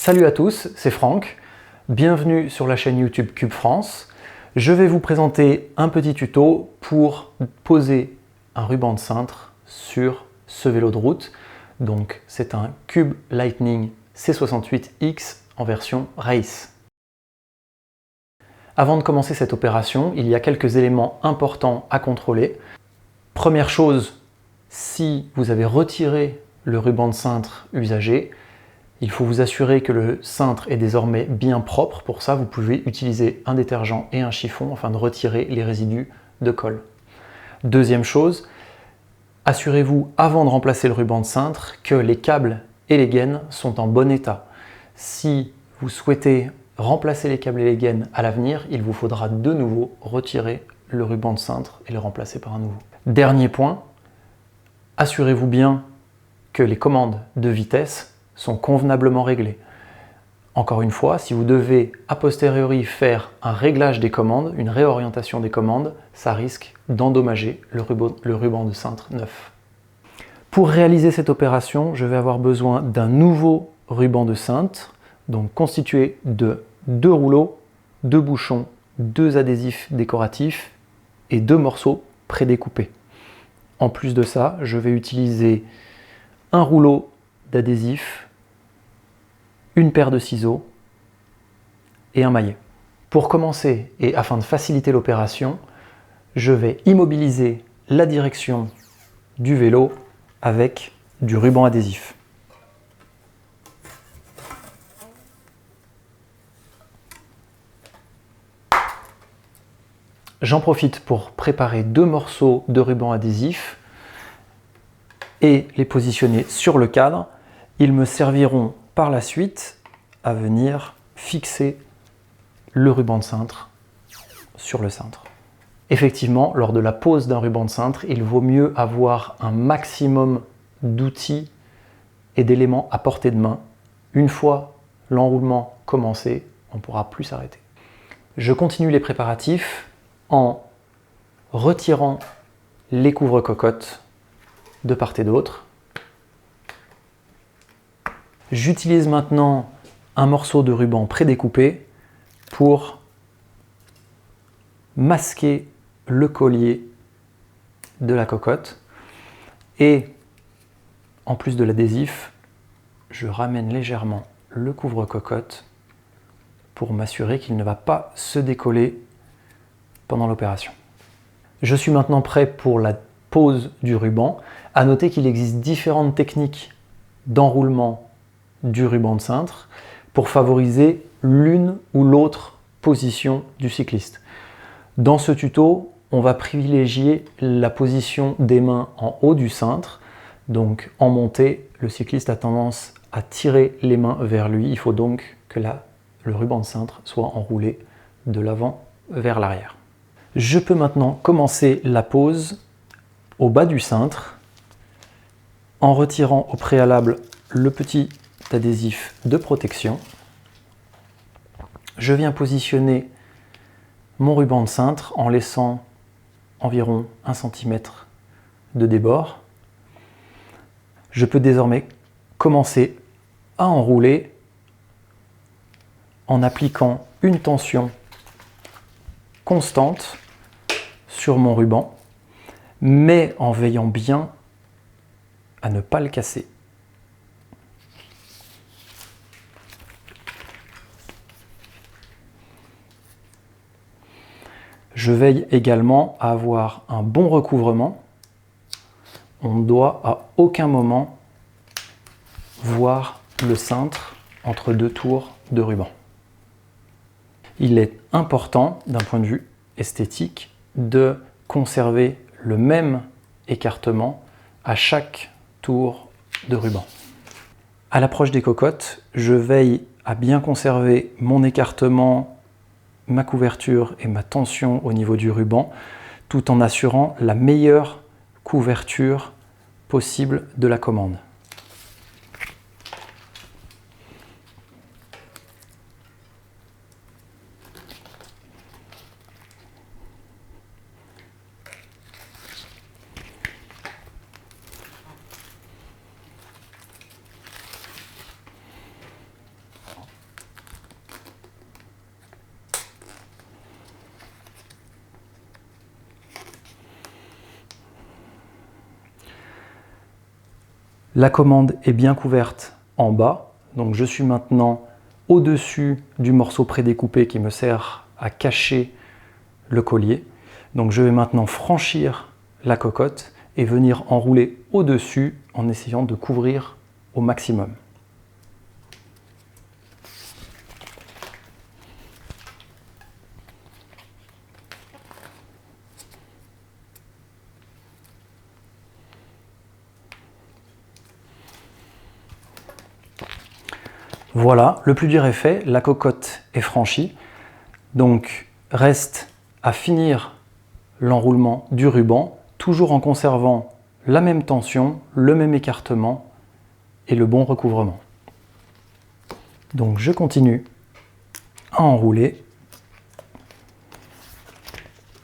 Salut à tous, c'est Franck. Bienvenue sur la chaîne YouTube Cube France. Je vais vous présenter un petit tuto pour poser un ruban de cintre sur ce vélo de route. Donc c'est un Cube Lightning C68X en version Race. Avant de commencer cette opération, il y a quelques éléments importants à contrôler. Première chose, si vous avez retiré le ruban de cintre usagé, il faut vous assurer que le cintre est désormais bien propre. Pour ça, vous pouvez utiliser un détergent et un chiffon afin de retirer les résidus de colle. Deuxième chose, assurez-vous avant de remplacer le ruban de cintre que les câbles et les gaines sont en bon état. Si vous souhaitez remplacer les câbles et les gaines à l'avenir, il vous faudra de nouveau retirer le ruban de cintre et le remplacer par un nouveau. Dernier point, assurez-vous bien que les commandes de vitesse sont convenablement réglées. Encore une fois, si vous devez a posteriori faire un réglage des commandes, une réorientation des commandes, ça risque d'endommager le ruban de cintre neuf. Pour réaliser cette opération, je vais avoir besoin d'un nouveau ruban de cintre, donc constitué de 2 rouleaux, 2 bouchons, 2 adhésifs décoratifs et 2 morceaux prédécoupés. En plus de ça, je vais utiliser un rouleau d'adhésif, une paire de ciseaux et un maillet. Pour commencer et afin de faciliter l'opération, je vais immobiliser la direction du vélo avec du ruban adhésif. J'en profite pour préparer 2 morceaux de ruban adhésif et les positionner sur le cadre. Ils me serviront par la suite à venir fixer le ruban de cintre sur le cintre. Effectivement, lors de la pose d'un ruban de cintre, il vaut mieux avoir un maximum d'outils et d'éléments à portée de main. Une fois l'enroulement commencé, on ne pourra plus s'arrêter. Je continue les préparatifs en retirant les couvre-cocottes de part et d'autre. J'utilise maintenant un morceau de ruban prédécoupé pour masquer le collier de la cocotte et en plus de l'adhésif, je ramène légèrement le couvre-cocotte pour m'assurer qu'il ne va pas se décoller pendant l'opération. Je suis maintenant prêt pour la pose du ruban. À noter qu'il existe différentes techniques d'enroulement du ruban de cintre pour favoriser l'une ou l'autre position du cycliste. Dans ce tuto, on va privilégier la position des mains en haut du cintre. Donc en montée, le cycliste a tendance à tirer les mains vers lui. Il faut donc que le ruban de cintre soit enroulé de l'avant vers l'arrière. Je peux maintenant commencer la pose au bas du cintre en retirant au préalable le petit adhésif de protection. Je viens positionner mon ruban de cintre en laissant environ 1 cm de débord. Je peux désormais commencer à enrouler en appliquant une tension constante sur mon ruban, mais en veillant bien à ne pas le casser. Je veille également à avoir un bon recouvrement. On ne doit à aucun moment voir le cintre entre 2 tours de ruban. Il est important, d'un point de vue esthétique, de conserver le même écartement à chaque tour de ruban. À l'approche des cocottes, je veille à bien conserver mon écartement, ma couverture et ma tension au niveau du ruban, tout en assurant la meilleure couverture possible de la commande. La commande est bien couverte en bas, donc je suis maintenant au-dessus du morceau prédécoupé qui me sert à cacher le collier. Donc je vais maintenant franchir la cocotte et venir enrouler au-dessus en essayant de couvrir au maximum. Voilà, le plus dur est fait, la cocotte est franchie. Donc reste à finir l'enroulement du ruban, toujours en conservant la même tension, le même écartement et le bon recouvrement. Donc je continue à enrouler.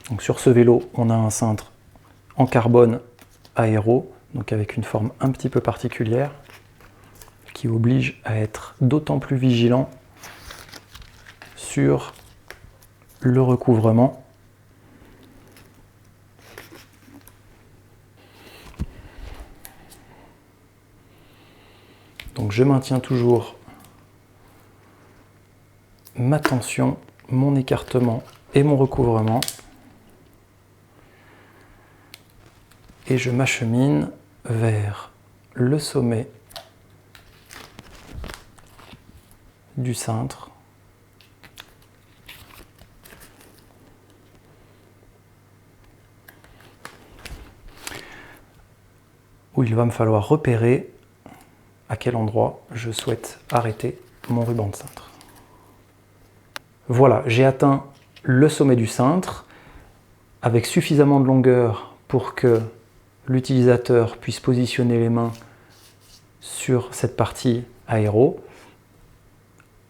Donc sur ce vélo, on a un cintre en carbone aéro, donc avec une forme un petit peu particulière, qui oblige à être d'autant plus vigilant sur le recouvrement. Donc je maintiens toujours ma tension, mon écartement et mon recouvrement. Et je m'achemine vers le sommet du cintre. Où il va me falloir repérer à quel endroit je souhaite arrêter mon ruban de cintre. Voilà, j'ai atteint le sommet du cintre avec suffisamment de longueur pour que l'utilisateur puisse positionner les mains sur cette partie aéro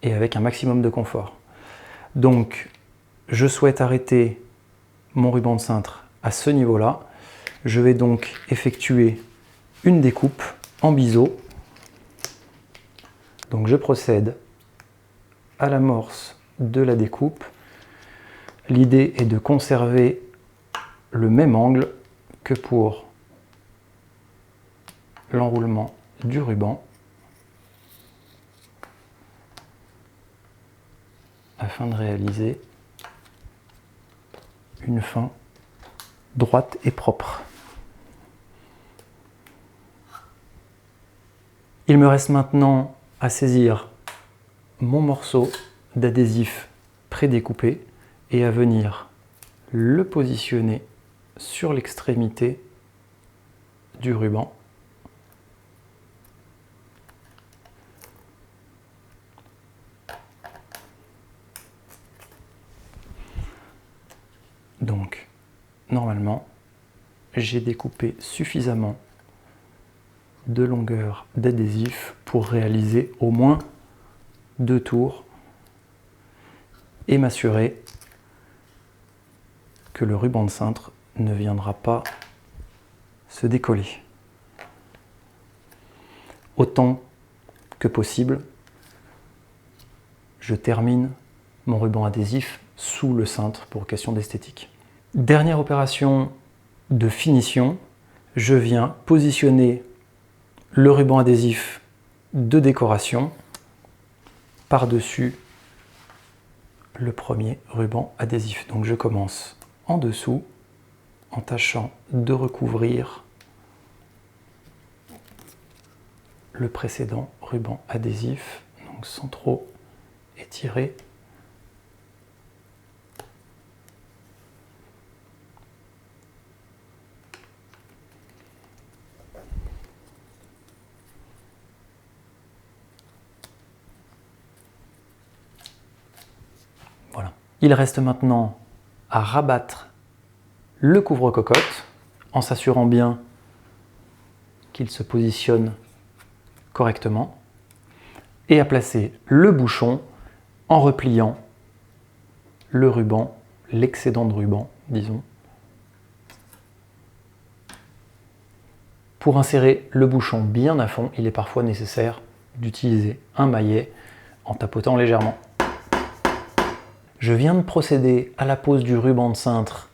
et avec un maximum de confort. Donc, je souhaite arrêter mon ruban de cintre à ce niveau-là. Je vais donc effectuer une découpe en biseau. Donc, je procède à l'amorce de la découpe. L'idée est de conserver le même angle que pour l'enroulement du ruban afin de réaliser une fin droite et propre. Il me reste maintenant à saisir mon morceau d'adhésif prédécoupé et à venir le positionner sur l'extrémité du ruban. Donc, normalement, j'ai découpé suffisamment de longueur d'adhésif pour réaliser au moins 2 tours et m'assurer que le ruban de cintre ne viendra pas se décoller. Autant que possible, je termine mon ruban adhésif sous le cintre pour question d'esthétique. Dernière opération de finition, je viens positionner le ruban adhésif de décoration par-dessus le premier ruban adhésif. Donc je commence en dessous en tâchant de recouvrir le précédent ruban adhésif, donc sans trop étirer. Voilà. Il reste maintenant à rabattre le couvre-cocotte en s'assurant bien qu'il se positionne correctement et à placer le bouchon en repliant le ruban, l'excédent de ruban, disons. Pour insérer le bouchon bien à fond, il est parfois nécessaire d'utiliser un maillet en tapotant légèrement. Je viens de procéder à la pose du ruban de cintre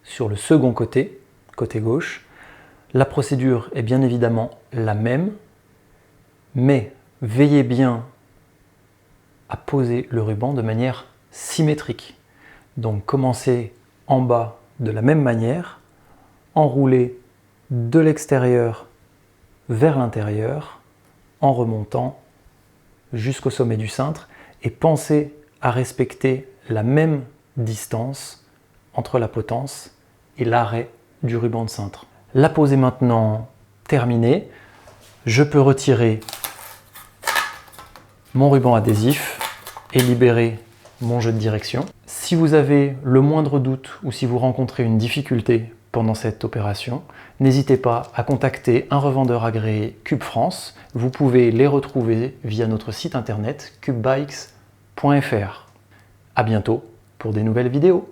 sur le second côté, côté gauche. La procédure est bien évidemment la même, mais veillez bien à poser le ruban de manière symétrique. Donc commencez en bas de la même manière, enroulez de l'extérieur vers l'intérieur en remontant jusqu'au sommet du cintre et pensez à respecter la même distance entre la potence et l'arrêt du ruban de cintre. La pose est maintenant terminée. Je peux retirer mon ruban adhésif et libérer mon jeu de direction. Si vous avez le moindre doute ou si vous rencontrez une difficulté pendant cette opération, n'hésitez pas à contacter un revendeur agréé Cube France. Vous pouvez les retrouver via notre site internet cubebikes.fr. À bientôt pour des nouvelles vidéos.